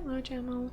Hello, Jamal.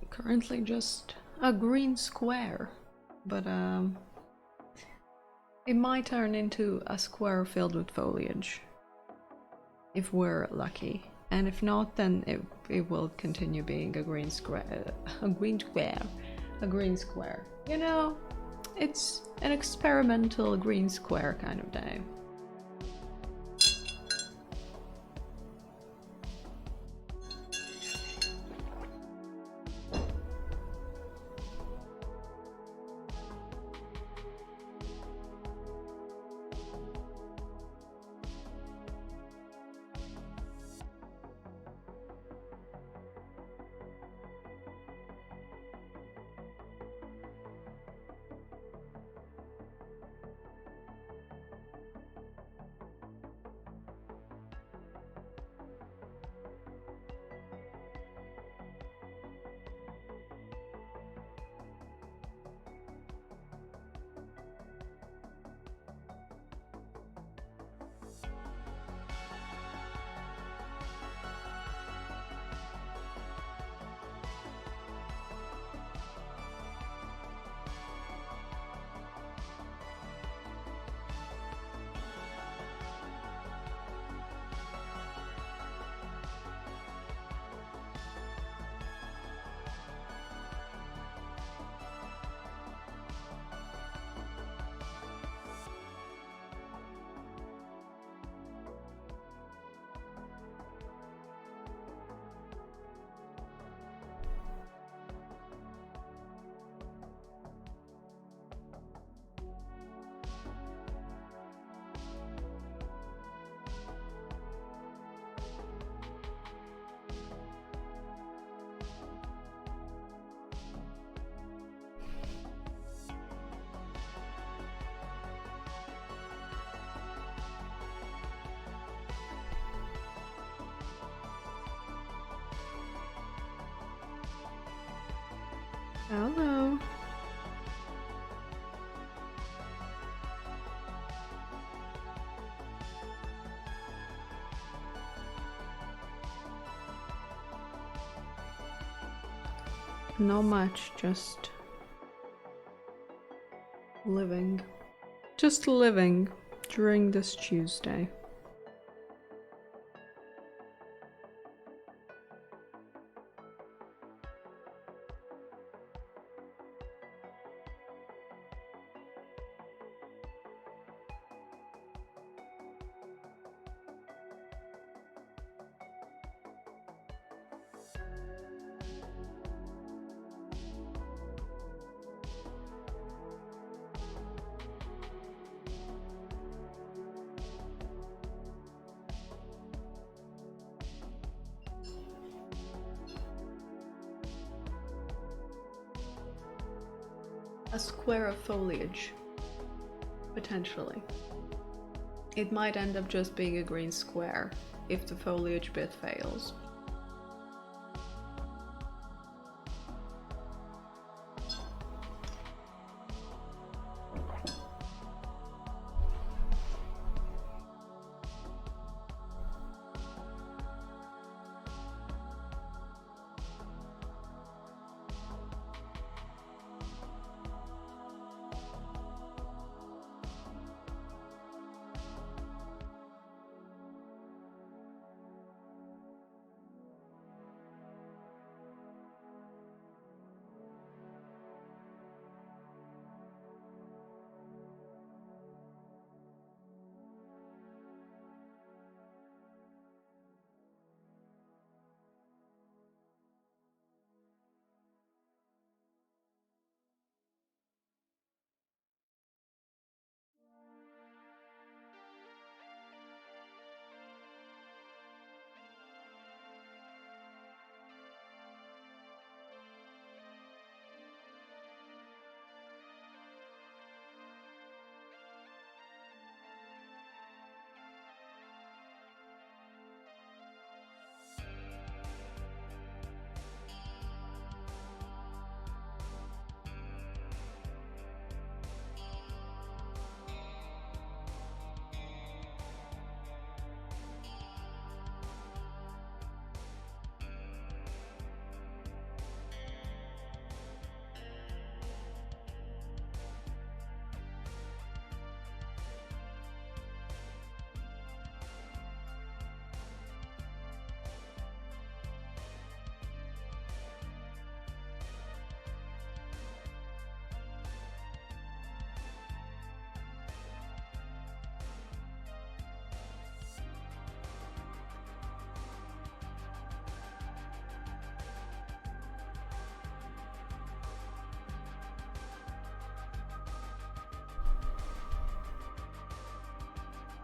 Currently just a green square, but it might turn into a square filled with foliage if we're lucky, and if not, then it will continue being a green square, a green square, a green square. You know, it's an experimental green square kind of day. Hello. Not much, just living. Just living during this Tuesday. A square of foliage, potentially. It might end up just being a green square if the foliage bit fails.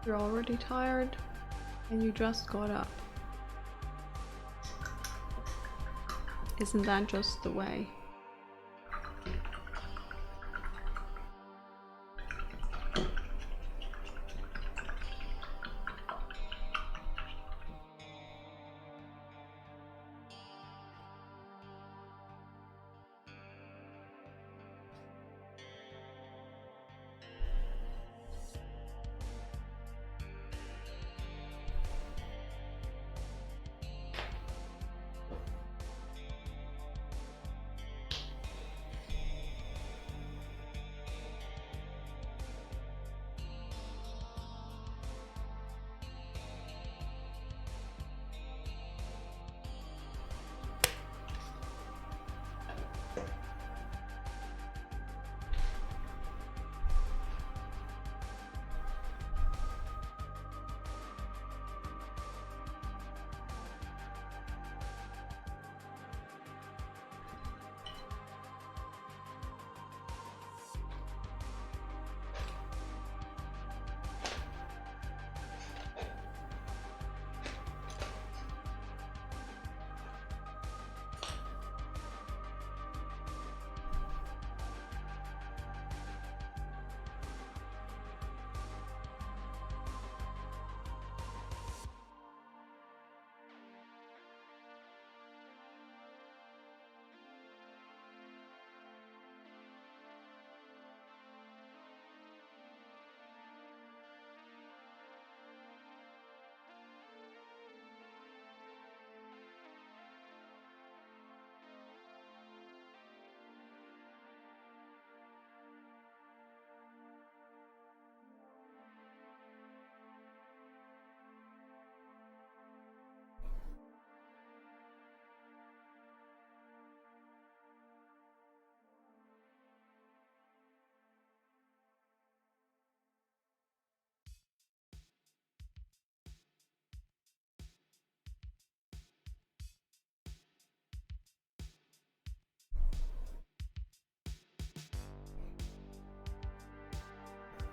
You're already tired and you just got up. Isn't that just the way?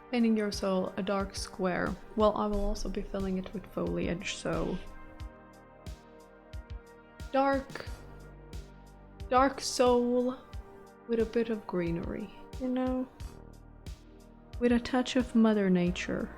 Painting your soul a dark square. Well, I will also be filling it with foliage, so dark soul with a bit of greenery, you know? With a touch of Mother Nature.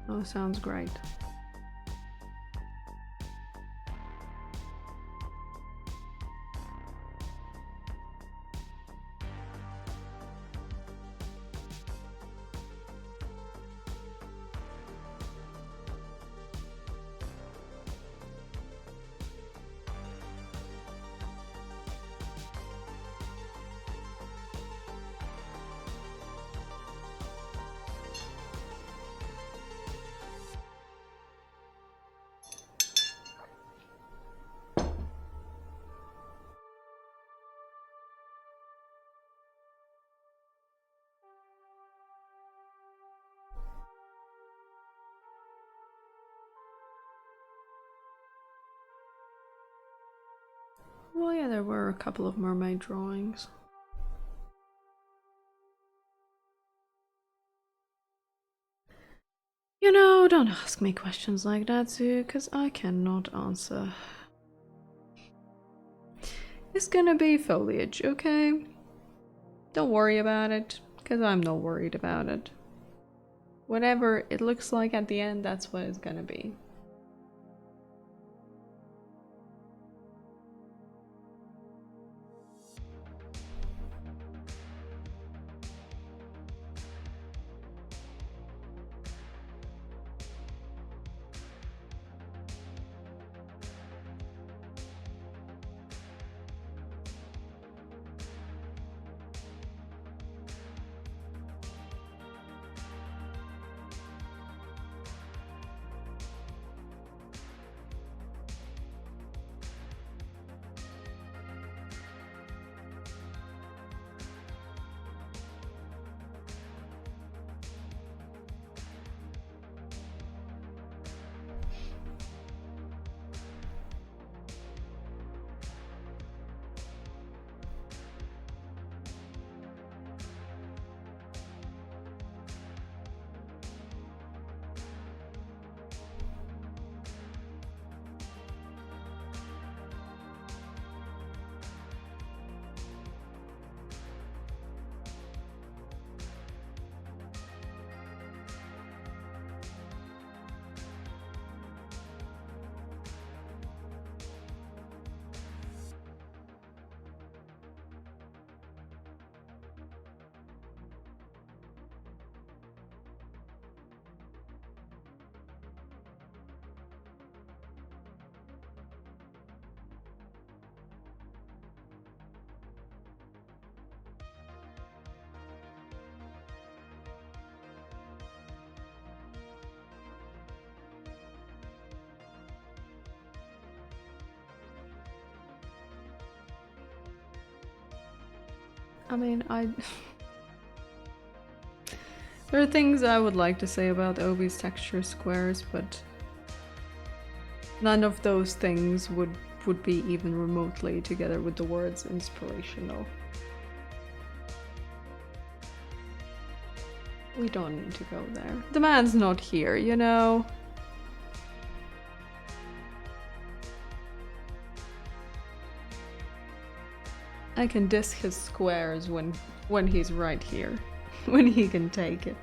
Oh, sounds great. Well, yeah, there were a couple of mermaid drawings. You know, don't ask me questions like that, Zoo, because I cannot answer. It's gonna be foliage, okay? Don't worry about it, because I'm not worried about it. Whatever it looks like at the end, that's what it's gonna be. I mean, there are things I would like to say about Obi's texture squares, but none of those things would be even remotely together with the words inspirational. We don't need to go there. The man's not here, you know? I can diss his squares when he's right here. When he can take it.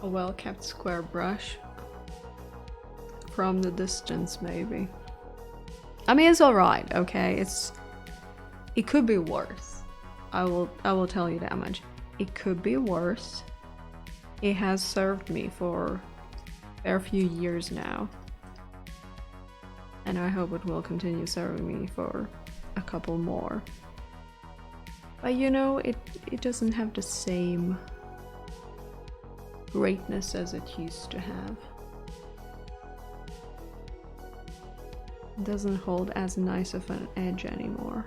A well-kept square brush. From the distance, maybe. I mean, it's alright, okay? It could be worse. I will tell you that much. It could be worse. It has served me for a fair few years now. And I hope it will continue serving me for a couple more. But you know, it doesn't have the same greatness as it used to have. It doesn't hold as nice of an edge anymore.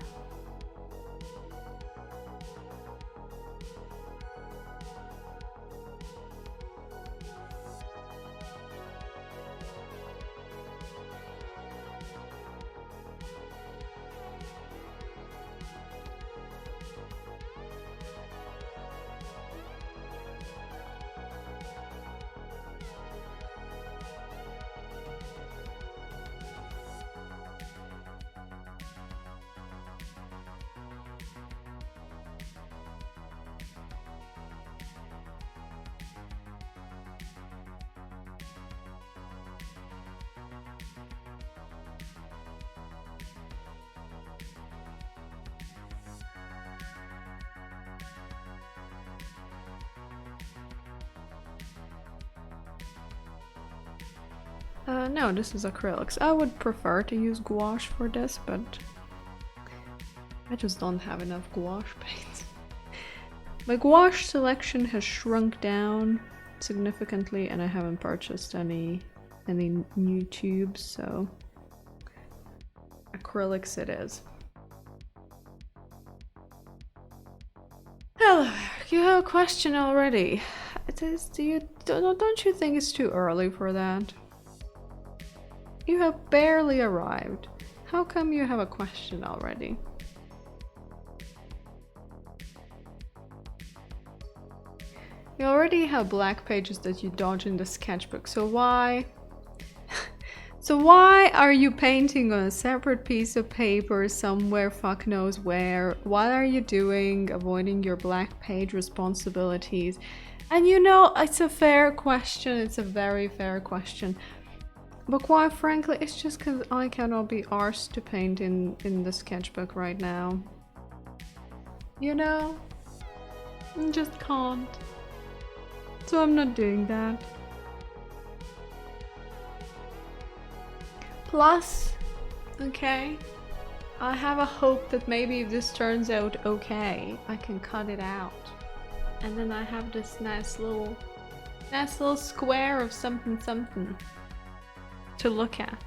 No, this is acrylics. I would prefer to use gouache for this, but I just don't have enough gouache paints. My gouache selection has shrunk down significantly and I haven't purchased any new tubes, so acrylics it is. Hello, you have a question already. Don't you think it's too early for that? You have barely arrived. How come you have a question already? You already have black pages that you dodge in the sketchbook, so why So why are you painting on a separate piece of paper somewhere fuck knows where? What are you doing avoiding your black page responsibilities? And you know, it's a fair question, it's a very fair question. But quite frankly, it's just because I cannot be arsed to paint in the sketchbook right now. You know? I just can't. So I'm not doing that. Plus, okay, I have a hope that maybe if this turns out okay, I can cut it out. And then I have this nice little square of something something to look at.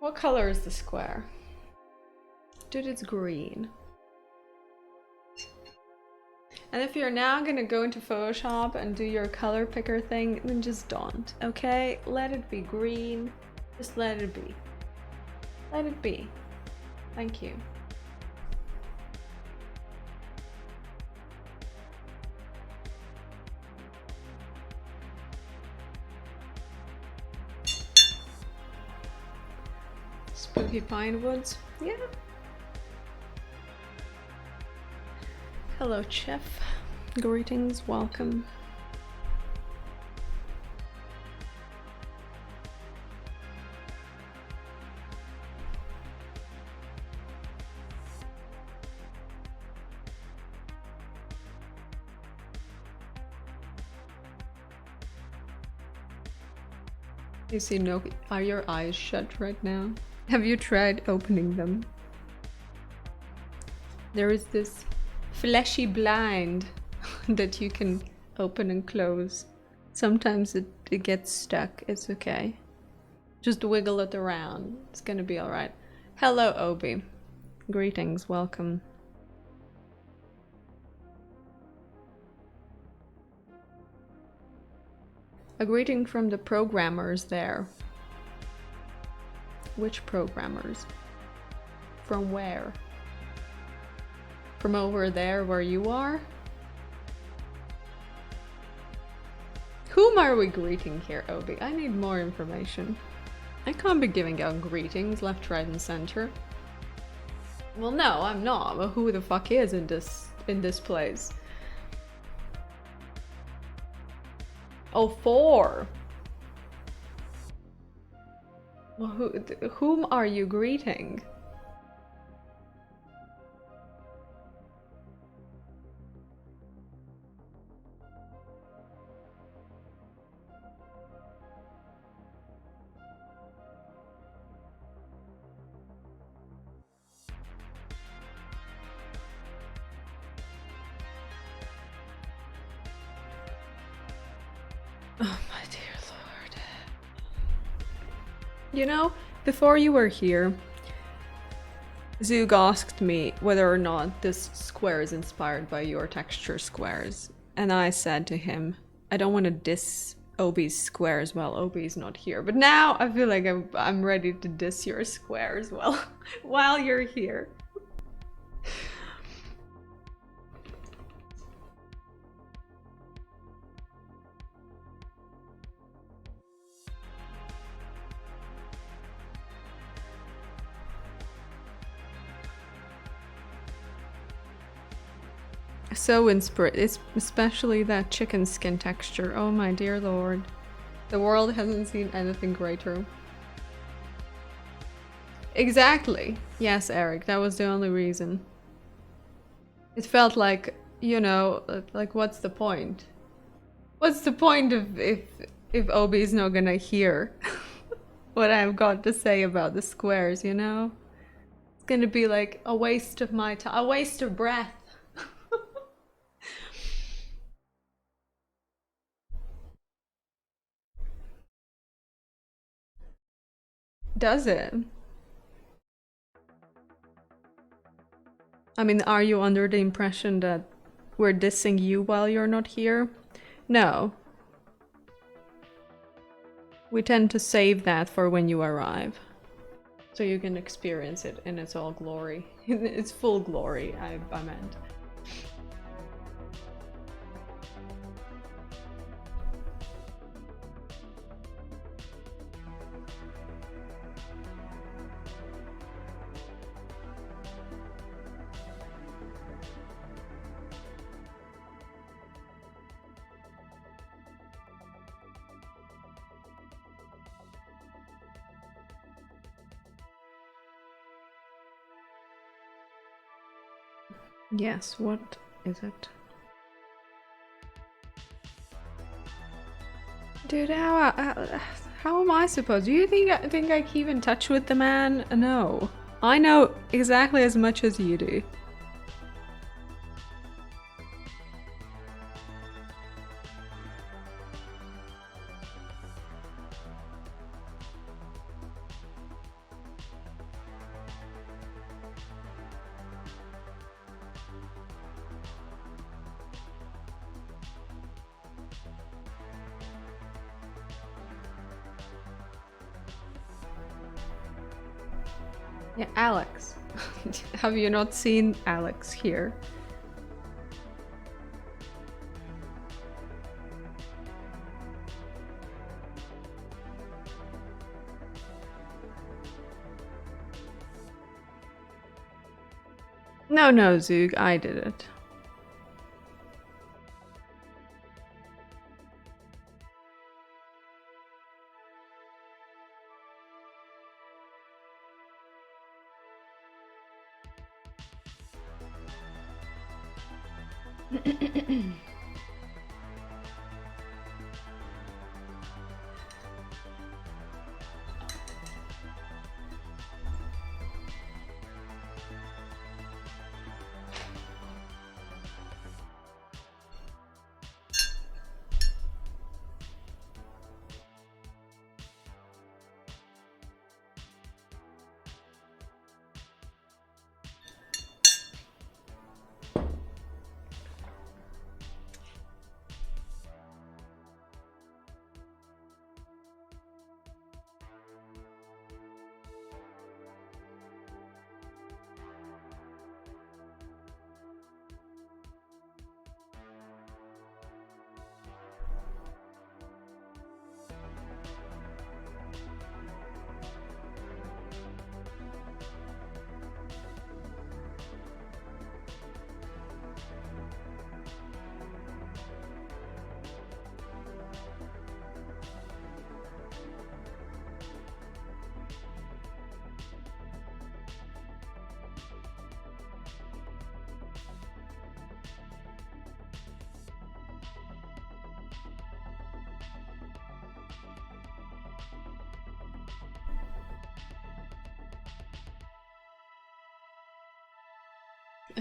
What color is the square? Dude, it's green. And if you're now gonna go into Photoshop and do your color picker thing, then just don't, okay? Let it be green. Just let it be. Let it be. Thank you. Spooky Pine Woods? Yeah. Hello, Chef. Greetings, welcome. You see, no, are your eyes shut right now? Have you tried opening them? There is this fleshy blind that you can open and close. Sometimes it gets stuck. It's okay. Just wiggle it around. It's gonna be alright. Hello, Obi. Greetings, welcome. A greeting from the programmers there. Which programmers? From where? From over there where you are? Whom are we greeting here, Obi? I need more information. I can't be giving out greetings left, right, and center. Well, no, I'm not. But who the fuck is in this place? Oh, 4. Well, whom are you greeting? Oh my dear lord. You know, before you were here, Zug asked me whether or not this square is inspired by your texture squares. And I said to him, I don't want to diss Obi's square as well. Obi's not here. But now I feel like I'm ready to diss your square as well while you're here. So inspired. It's especially that chicken skin texture. Oh my dear lord. The world hasn't seen anything greater. Exactly. Yes, Eric, that was the only reason. It felt like, you know, like what's the point? What's the point of if Obi's not gonna hear what I've got to say about the squares, you know? It's gonna be like a waste of my time, a waste of breath. Does it? I mean, are you under the impression that we're dissing you while you're not here? No. We tend to save that for when you arrive. So you can experience it in its all glory. In its full glory, I meant. Yes, what is it? Dude, how am I supposed? Do you think I keep in touch with the man? No. I know exactly as much as you do. Yeah, Alex. Have you not seen Alex here? No, no, Zug, I did it.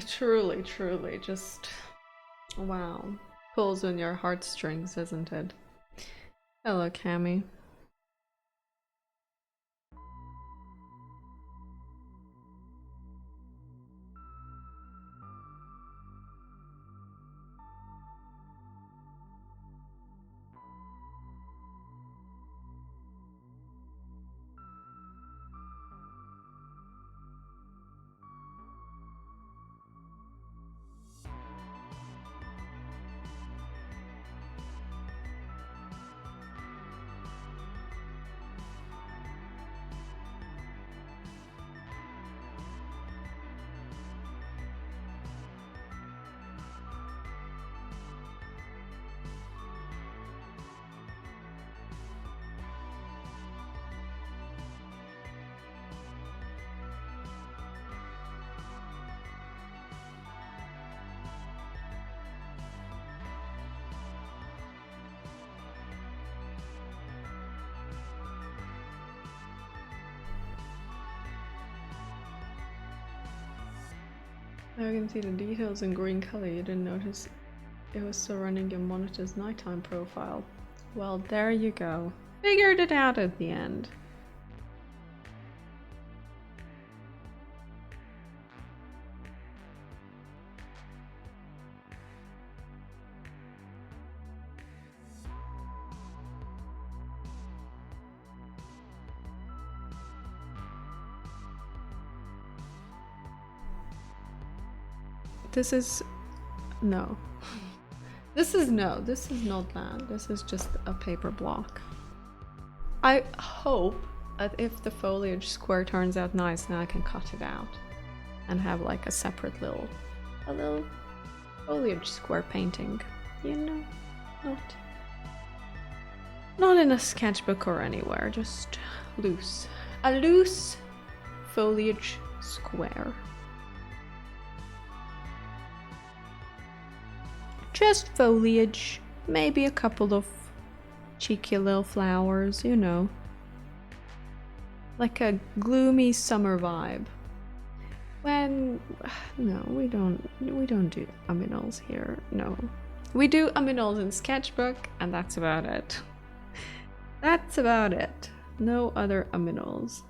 Truly, truly, just wow. Pulls on your heartstrings, isn't it? Hello, Cammy. Now you can see the details in green color. You didn't notice it was still running your monitor's nighttime profile. Well, there you go. Figured it out at the end. This is no. This is not land. This is just a paper block. I hope that if the foliage square turns out nice, then I can cut it out and have like a separate little foliage square painting. You know, not in a sketchbook or anywhere, just loose. A loose foliage square. Just foliage, maybe a couple of cheeky little flowers, you know. Like a gloomy summer vibe. When no, we don't do aminals here. No. We do aminals in sketchbook and that's about it. That's about it. No other aminals.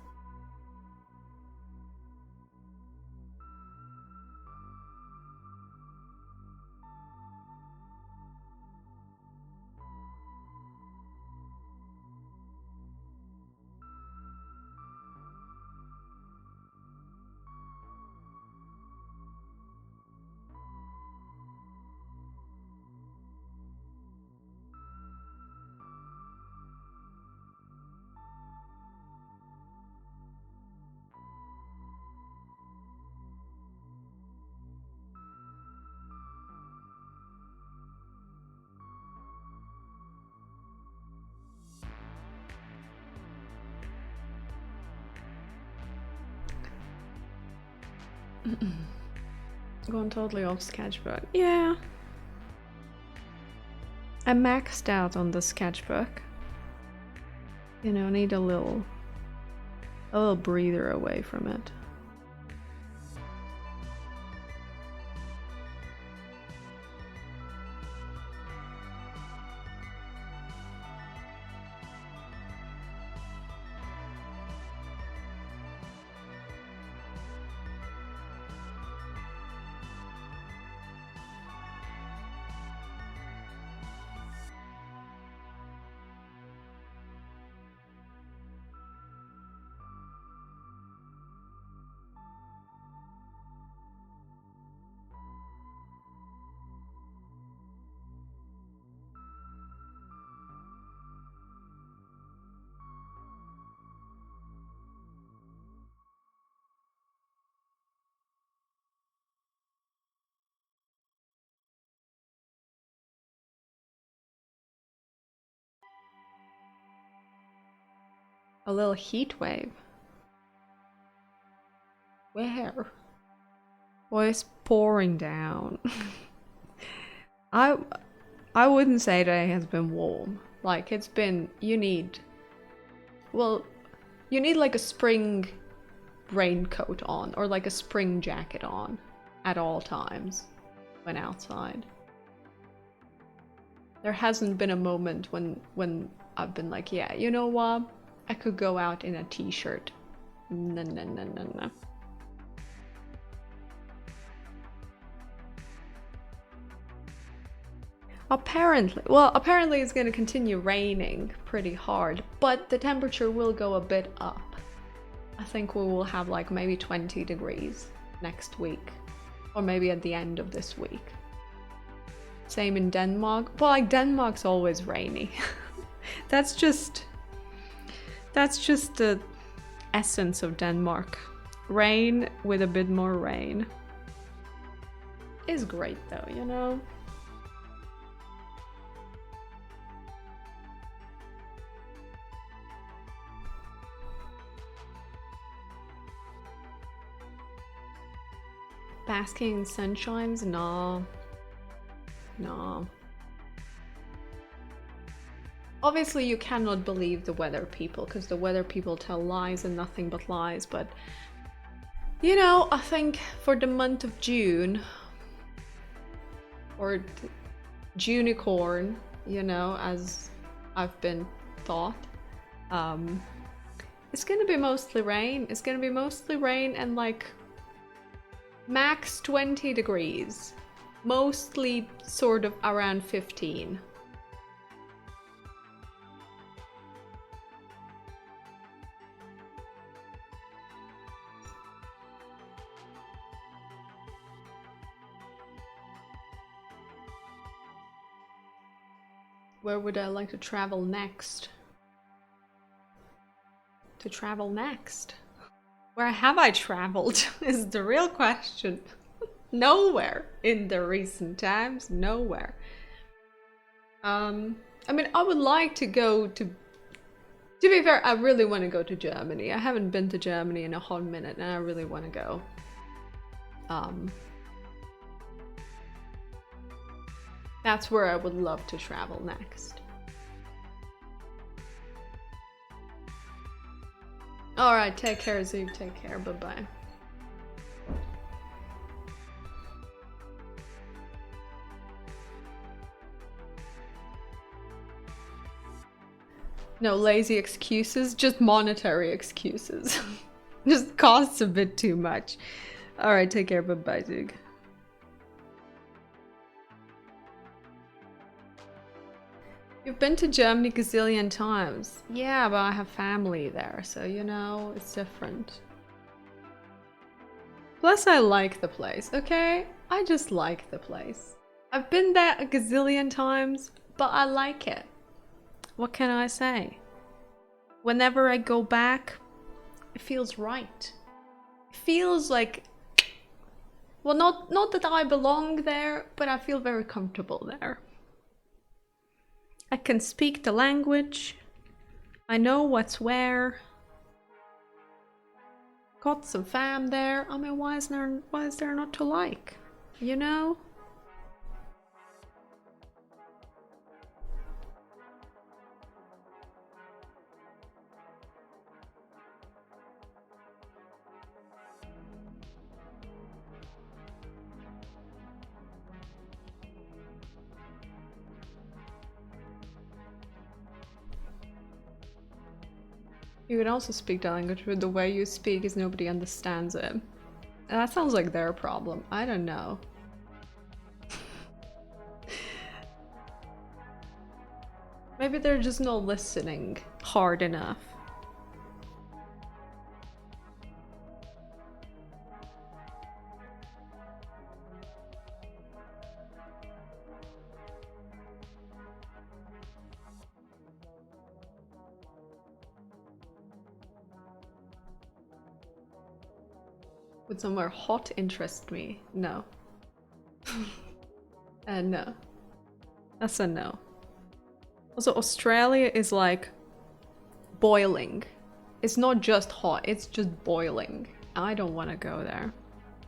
Going totally off sketchbook. Yeah. I maxed out on the sketchbook. You know, need a little breather away from it. A little heat wave. Where? Well, it's pouring down. I wouldn't say that it has been warm. Like it's been. You need like a spring raincoat on or like a spring jacket on at all times when outside. There hasn't been a moment when I've been like, yeah, you know what? I could go out in a t-shirt. No. Apparently it's going to continue raining pretty hard, but the temperature will go a bit up. I think we will have like maybe 20 degrees next week, or maybe at the end of this week. Same in Denmark. Well, like Denmark's always rainy. That's just the essence of Denmark. Rain with a bit more rain. Is great though, you know? Basking in sunshines? No. Obviously you cannot believe the weather people, because the weather people tell lies and nothing but lies, but You know, I think for the month of June, or Junicorn, you know, as I've been thought, it's gonna be mostly rain. It's gonna be mostly rain and like max 20 degrees. Mostly sort of around 15. Where would I like to travel next? To travel next? Where have I traveled is the real question. Nowhere in the recent times, nowhere. I mean, I would like to go to be fair, I really want to go to Germany. I haven't been to Germany in a hot minute and I really want to go. That's where I would love to travel next. Alright, take care, Zoom. Take care. Bye-bye. No lazy excuses, just monetary excuses. Just costs a bit too much. Alright, take care. Bye-bye, Zug. You've been to Germany a gazillion times. Yeah, but I have family there, so you know, it's different. Plus, I like the place, okay? I just like the place. I've been there a gazillion times, but I like it. What can I say? Whenever I go back, it feels right. It feels like... Well, not that I belong there, but I feel very comfortable there. I can speak the language. I know what's where. Got some fam there. I mean, why is there not to like? You know? You can also speak the language, but the way you speak is nobody understands it. That sounds like their problem. I don't know. Maybe they're just not listening hard enough. Would somewhere hot interest me? No. No. That's a no. Also, Australia is like boiling. It's not just hot, it's just boiling. I don't want to go there.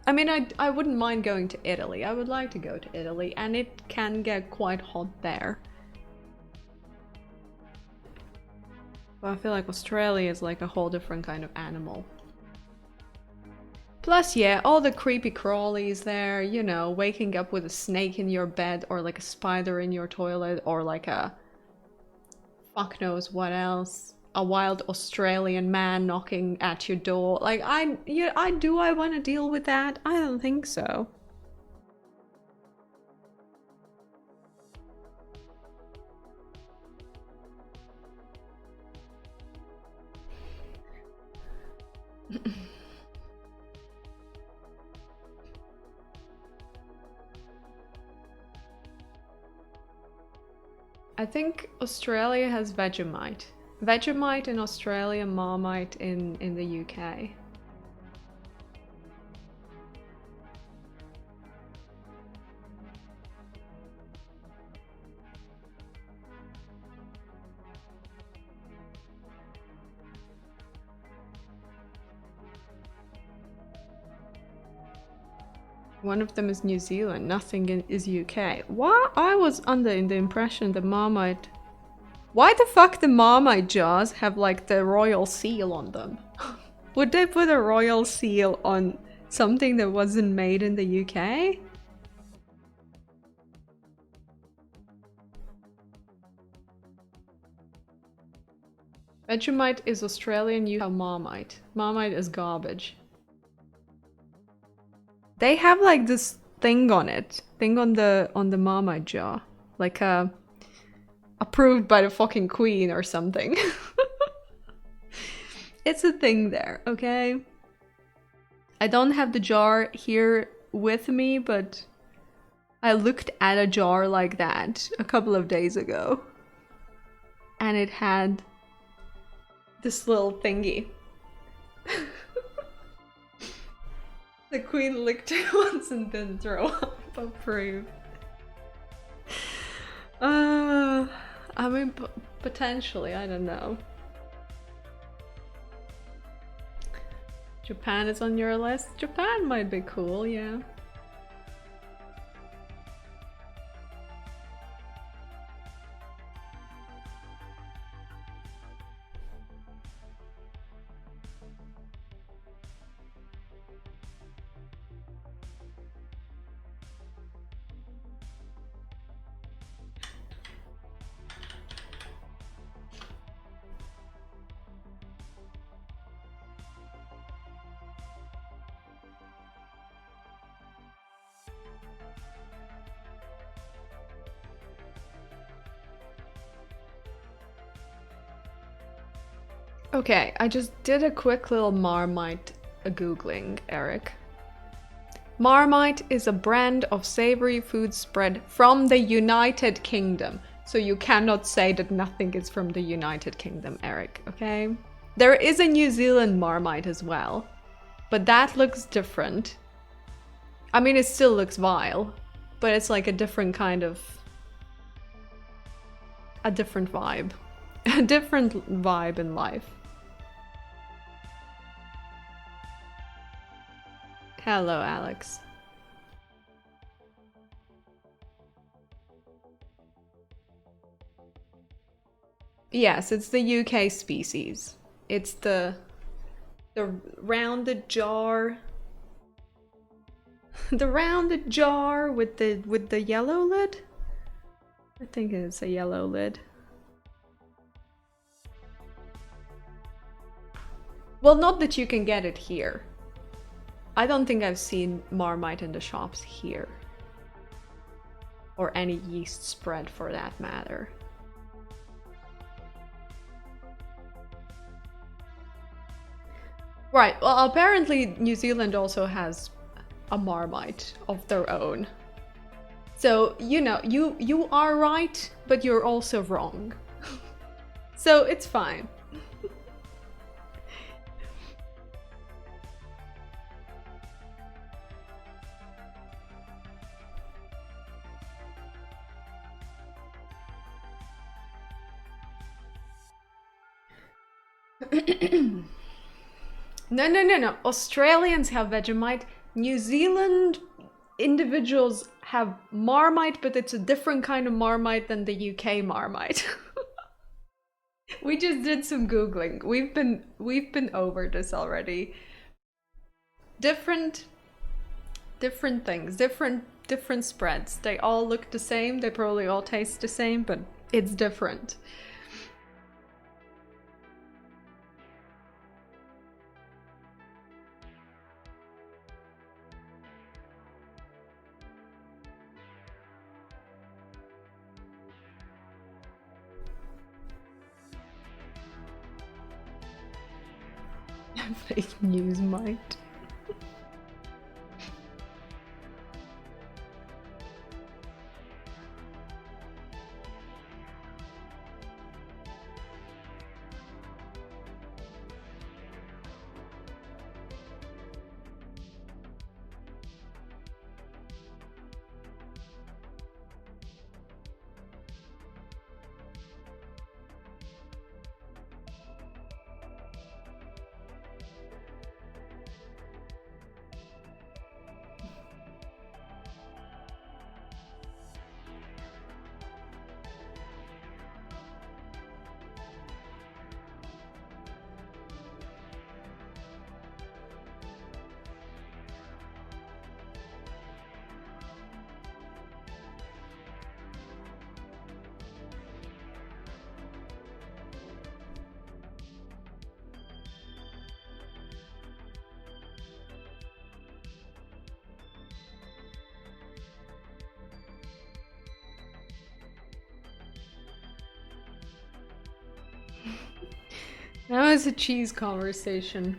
I mean, I wouldn't mind going to Italy. I would like to go to Italy, and it can get quite hot there. But I feel like Australia is like a whole different kind of animal. Plus, yeah, all the creepy crawlies there, you know, waking up with a snake in your bed, or like a spider in your toilet, or like a... fuck knows what else. A wild Australian man knocking at your door. Like, I want to deal with that? I don't think so. I think Australia has Vegemite. Vegemite in Australia, Marmite in the UK. One of them is New Zealand, nothing is UK. What? I was under the impression the Marmite... Why the fuck the Marmite jars have like the royal seal on them? Would they put a royal seal on Something that wasn't made in the UK? Vegemite is Australian, you have Marmite. Marmite is garbage. They have like this thing on it. Thing on the Marmite jar. Like approved by the fucking Queen or something. It's a thing there, okay? I don't have the jar here with me, but I looked at a jar like that a couple of days ago. And it had this little thingy. The Queen licked it once and didn't throw up. Approved. I mean, potentially, I don't know. Japan is on your list? Japan might be cool, yeah. Okay, I just did a quick little Marmite googling, Eric. Marmite is a brand of savory food spread from the United Kingdom. So you cannot say that nothing is from the United Kingdom, Eric, okay? There is a New Zealand Marmite as well, but that looks different. I mean, it still looks vile, but it's like a different kind of... a different vibe. A different vibe in life. Hello, Alex. Yes, it's the UK species. It's the rounded jar. The rounded jar with the yellow lid? I think it's a yellow lid. Well, not that you can get it here. I don't think I've seen Marmite in the shops here. Or any yeast spread for that matter. Right, well apparently New Zealand also has a Marmite of their own. So, you know, you are right, but you're also wrong. So it's fine. No. Australians have Vegemite. New Zealand individuals have Marmite, but it's a different kind of Marmite than the UK Marmite. We just did some Googling. We've been over this already. Different things, different spreads. They all look the same, they probably all taste the same, but it's different. Fake news might. Now it's a cheese conversation.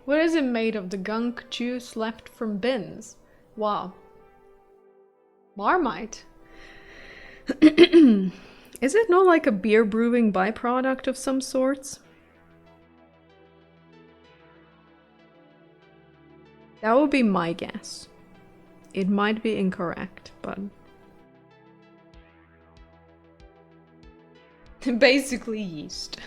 What is it made of? The gunk juice left from bins? Wow. Marmite? Is it not like a beer brewing byproduct of some sorts? That would be my guess. It might be incorrect, but... basically yeast.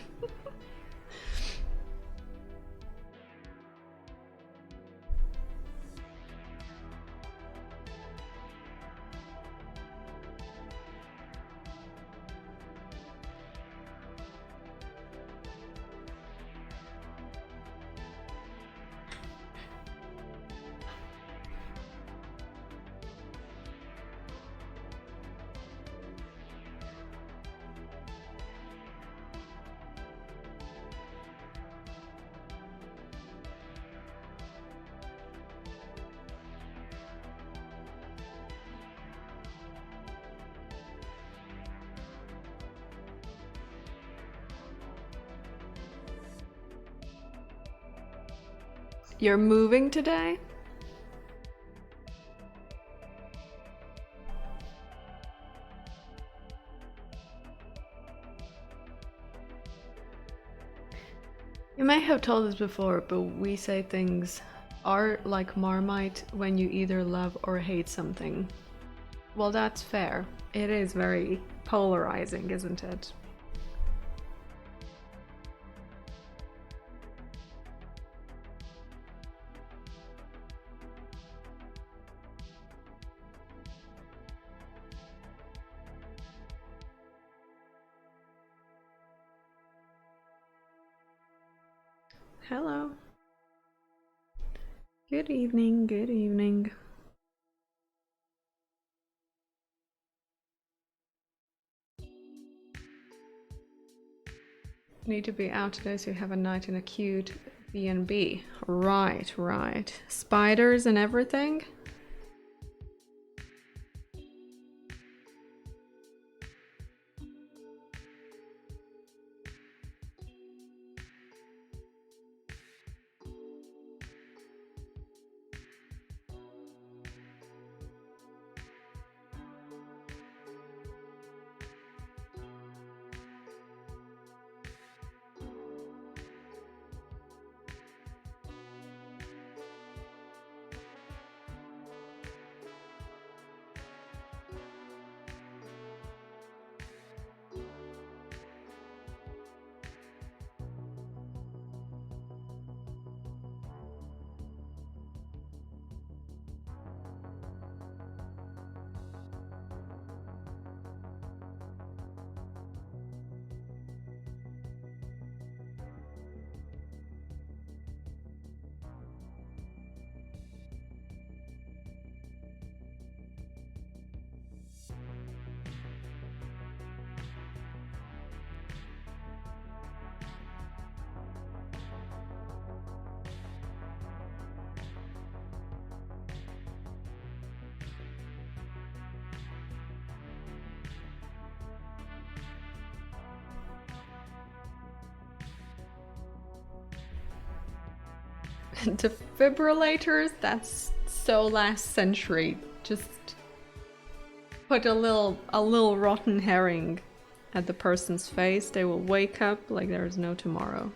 You're moving today? You may have told us before, but we say things are like Marmite when you either love or hate something. Well, that's fair. It is very polarizing, isn't it? Hello. Good evening, good evening. Need to be out today so you have a night in a cute B&B. Right, right. Spiders and everything? Defibrillators? That's so last century. Just put a little rotten herring at the person's face. They will wake up like there is no tomorrow.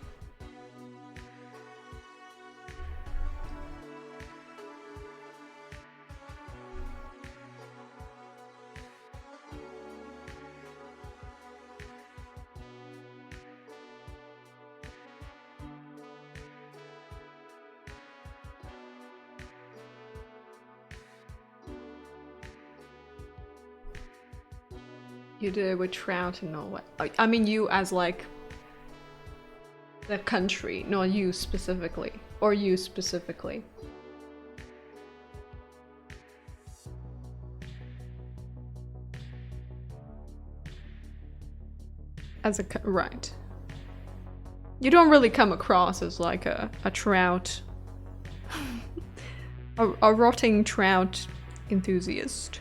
You did it with trout in Norway. I mean, you as like the country, not you specifically, or you specifically. As a right. You don't really come across as like a trout A rotting trout enthusiast.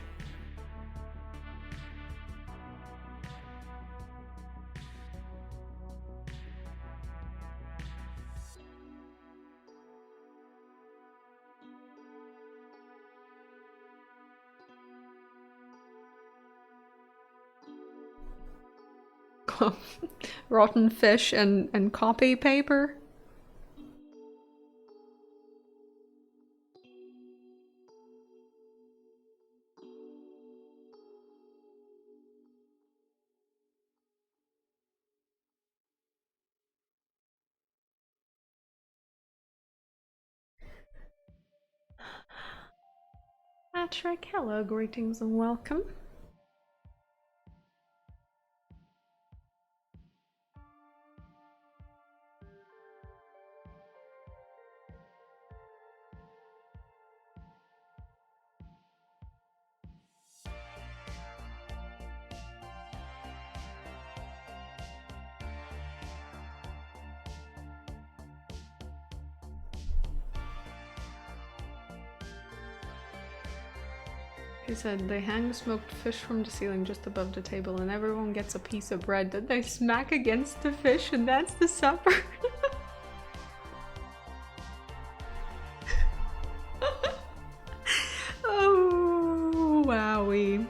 Rotten fish and copy paper. Patrick, hello, greetings and welcome. He said they hang smoked fish from the ceiling just above the table and everyone gets a piece of bread that they smack against the fish and that's the supper. Oh, wowie.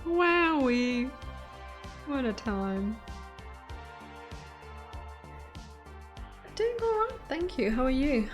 Wowie. What a time. Doing alright, thank you. How are you?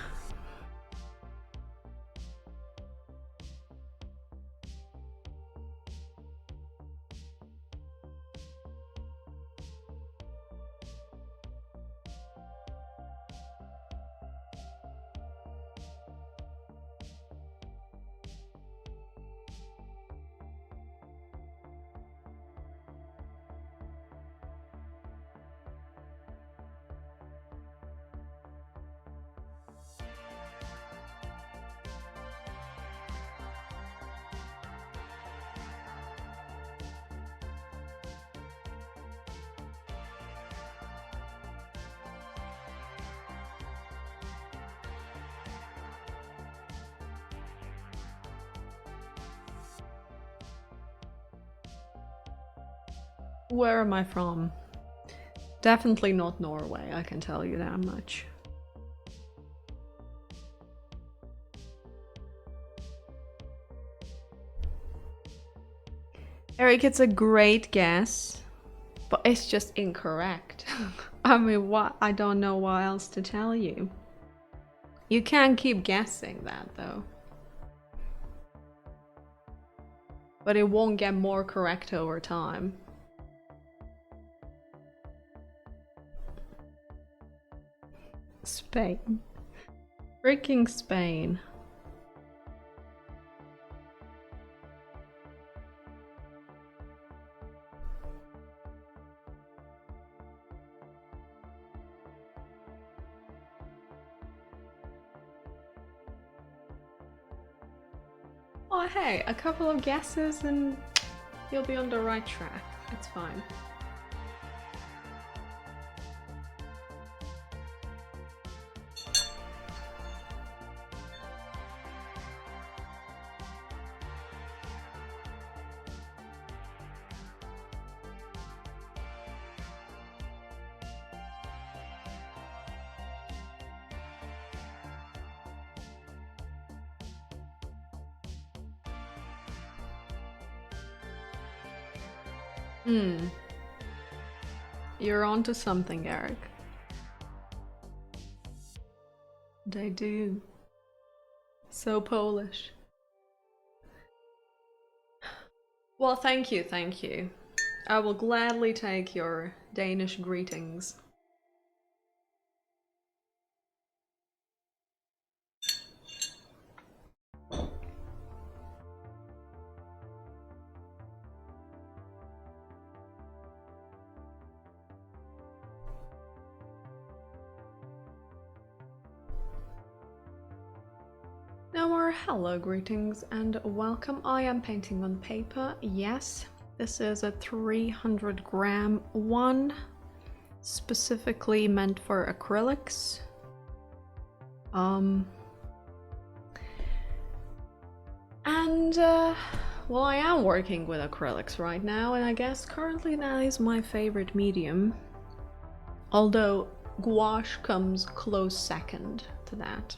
Where am I from? Definitely not Norway, I can tell you that much. Eric, it's a great guess, but it's just incorrect. I mean, what? I don't know what else to tell you. You can't keep guessing that, though. But it won't get more correct over time. Spain. Freaking Spain. Oh hey, a couple of guesses and you'll be on the right track. It's fine. You're onto something, Eric. They do. So Polish. Well, thank you, thank you. I will gladly take your Danish greetings. No more hello greetings and welcome. I am painting on paper, yes. This is a 300 gram one, specifically meant for acrylics. And well, I am working with acrylics right now, and I guess currently that is my favorite medium. Although gouache comes close second to that.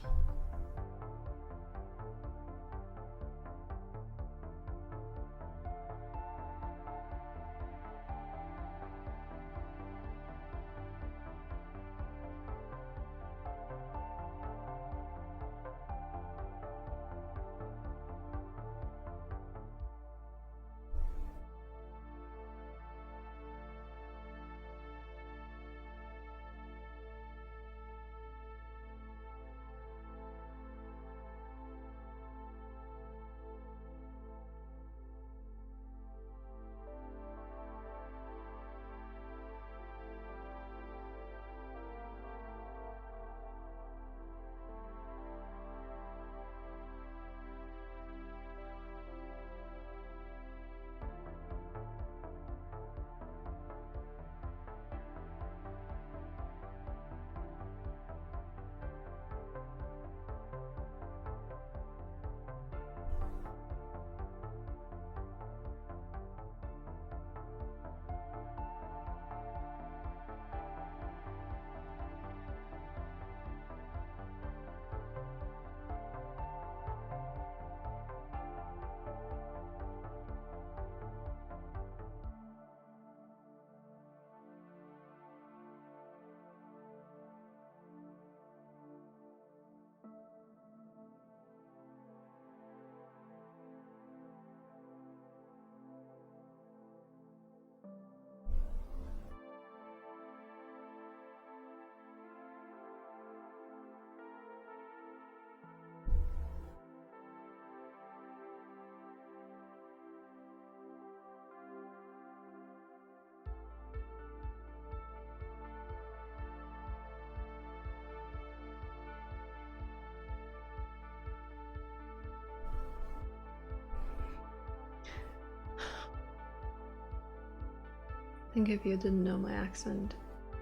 I think if you didn't know my accent,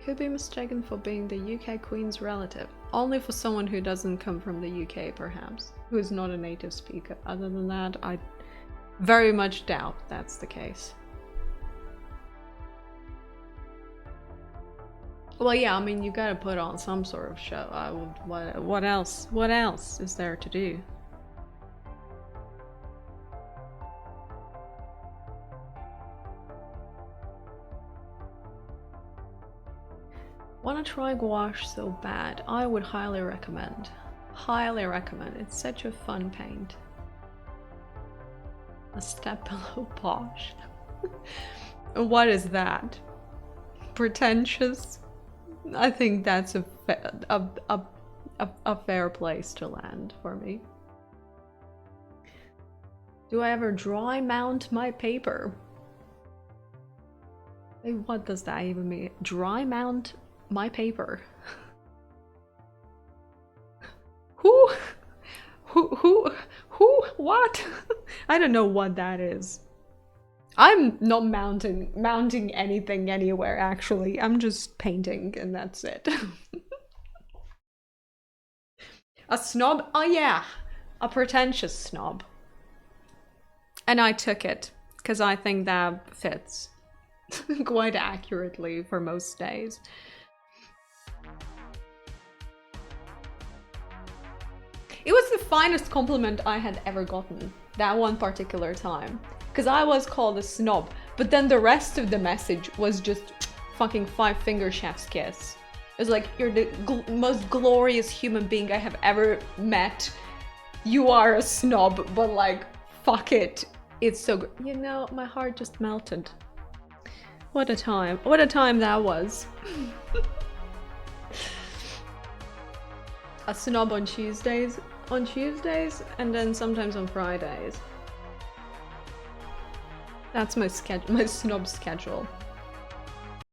could be mistaken for being the UK Queen's relative. Only for someone who doesn't come from the UK, perhaps, who is not a native speaker. Other than that, I very much doubt that's the case. Well, yeah, I mean, you gotta put on some sort of show. What else? What else is there to do? Wanna try gouache so bad? I would highly recommend. Highly recommend. It's such a fun paint. A step below posh. What is that? Pretentious? I think that's a fair place to land for me. Do I ever dry mount my paper? What does that even mean? Dry mount my paper? Who? What? I don't know what that is. I'm not mounting anything anywhere, actually. I'm just painting and that's it. A snob? Oh yeah, a pretentious snob. And I took it, because I think that fits quite accurately for most days. It was the finest compliment I had ever gotten, that one particular time. Because I was called a snob, but then the rest of the message was just fucking 5-finger chef's kiss. It was like, you're the most glorious human being I have ever met. You are a snob, but like, fuck it. It's so good. You know, my heart just melted. What a time. What a time that was. A snob on Tuesdays, and then sometimes on Fridays. That's my snob schedule.